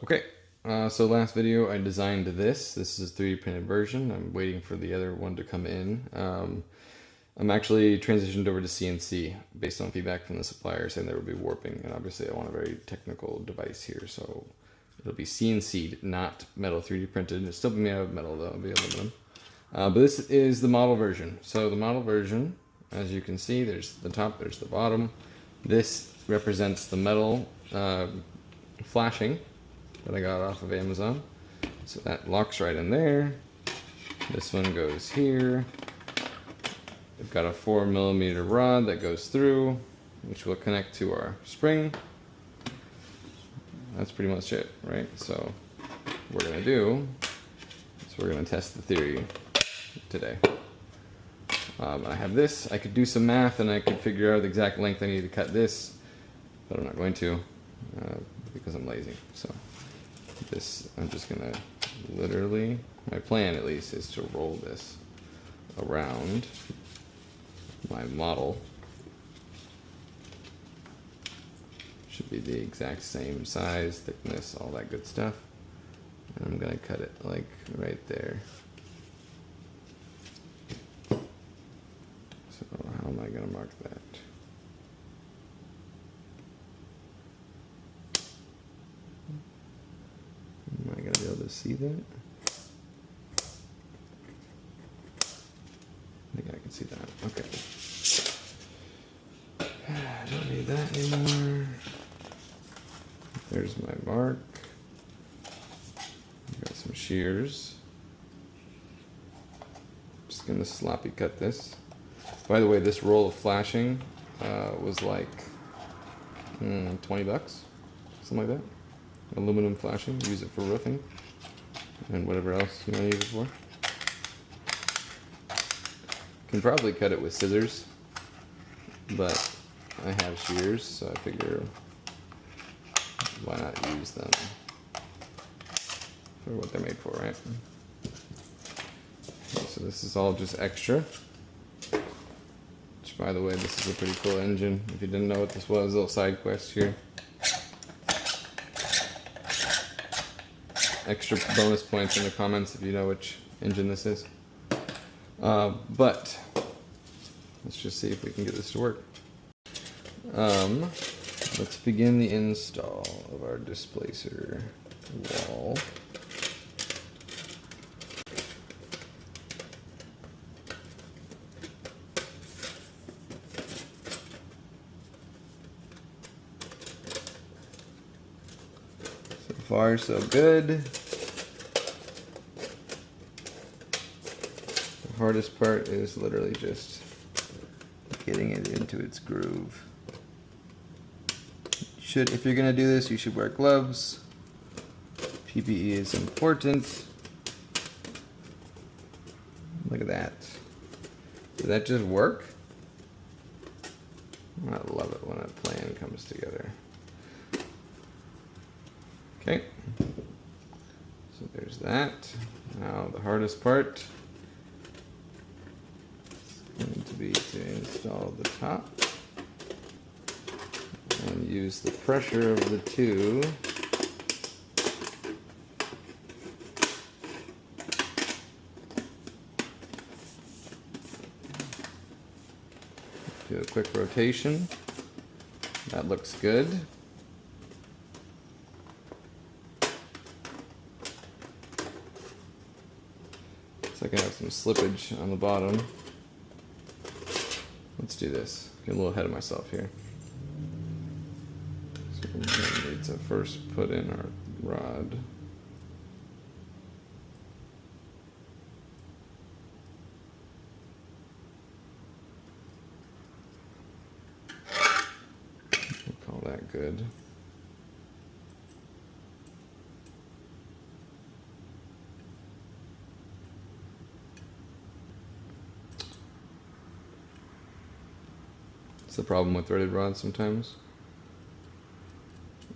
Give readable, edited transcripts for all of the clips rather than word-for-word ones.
Okay, so last video I designed this. This is a 3D printed version. I'm waiting for the other one to come in. I'm actually transitioned over to CNC based on feedback from the supplier saying there would be warping, and obviously I want a very technical device here, so it'll be CNC'd, not metal 3D printed. It'll still be made out of metal though, it'll be aluminum. But this is the model version. So the model version, as you can see, there's the top, there's the bottom. This represents the metal flashing that I got off of Amazon. So that locks right in there. This one goes here. We've got a 4mm rod that goes through, which will connect to our spring. That's pretty much it, right? So what we're gonna do is we're gonna test the theory today. I have this. I could do some math and I could figure out the exact length I need to cut this, but I'm not going to because I'm lazy. So this, I'm just gonna literally, my plan at least is to roll this around my model. Should be the exact same size, thickness, all that good stuff. And I'm gonna cut it like right there. So how am I gonna mark that? Am I gonna be able to see that? I think I can see that. Okay. I don't need that anymore. There's my mark. Got some shears. Just gonna sloppy cut this. By the way, this roll of flashing was like 20 bucks, something like that. Aluminum flashing, use it for roofing and whatever else you might use it for. Can probably cut it with scissors, but I have shears, so I figure why not use them for what they're made for, right? Okay, so this is all just extra. Which, by the way, this is a pretty cool engine. If you didn't know what this was, a little side quest here. Extra bonus points in the comments if you know which engine this is. But let's just see if we can get this to work. Let's begin the install of our displacer wall. So far, so good. The hardest part is literally just getting it into its groove. If you're gonna do this, you should wear gloves. PPE is important. Look at that. Did that just work? I love it when a plan comes together. Okay, so there's that. Now the hardest part is going to be to install the top and use the pressure of the two do a quick rotation. That looks good. Looks like I have some slippage on the bottom. Let's do this. Get a little ahead of myself here. So we're going to need to first put in our rod. We'll call that good. It's the problem with threaded rods sometimes.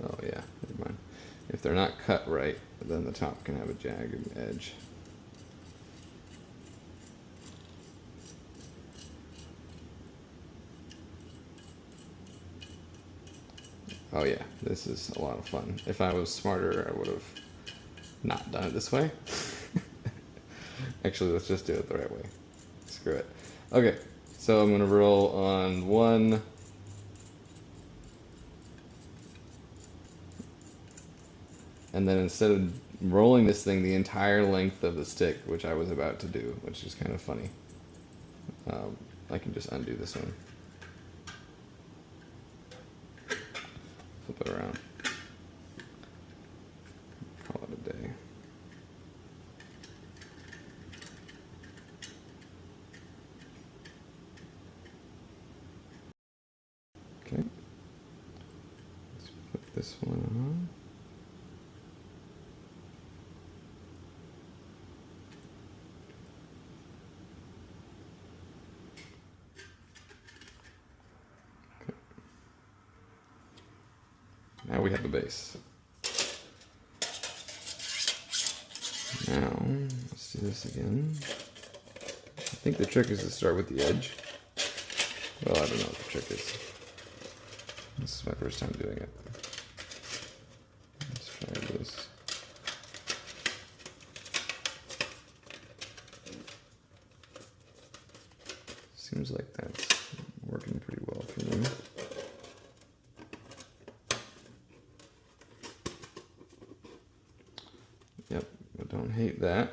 Oh yeah, never mind. If they're not cut right, then the top can have a jagged edge. Oh yeah, this is a lot of fun. If I was smarter, I would have not done it this way. Actually, let's just do it the right way. Screw it. Okay, so I'm gonna roll on one. And then instead of rolling this thing the entire length of the stick, which I was about to do, which is kind of funny, I can just undo this one. Flip it around. Call it a day. Okay. Let's put this one on. Now we have the base. Now, let's do this again. I think the trick is to start with the edge. Well, I don't know what the trick is. This is my first time doing it. Let's try this. Seems like that's working pretty well for me. Yep, I don't hate that.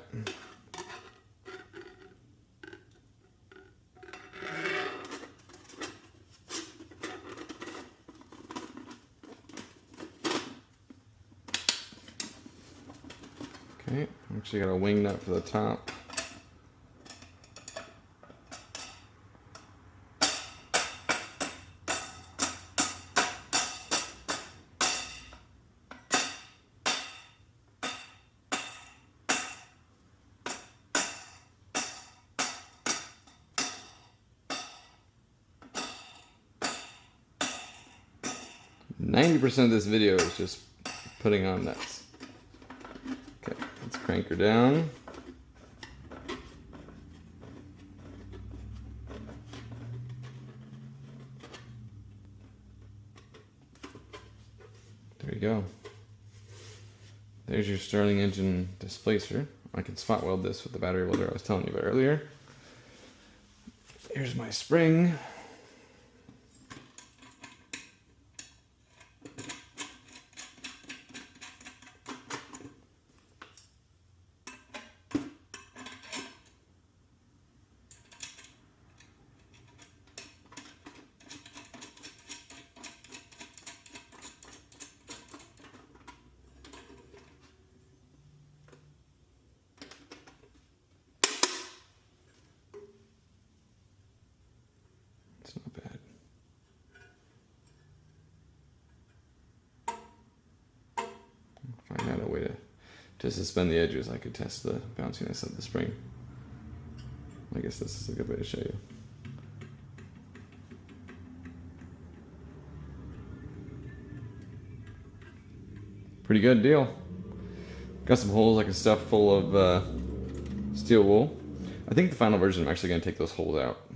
Okay, actually got a wing nut for the top. %of this video is just putting on nuts. Okay, let's crank her down. There you go. There's your Stirling engine displacer. I can spot weld this with the battery welder I was telling you about earlier. Here's my spring. It's not bad. Find out a way to suspend the edges. I could test the bounciness of the spring. I guess this is a good way to show you. Pretty good deal. Got some holes I can stuff full of steel wool. I think the final version I'm actually going to take those holes out.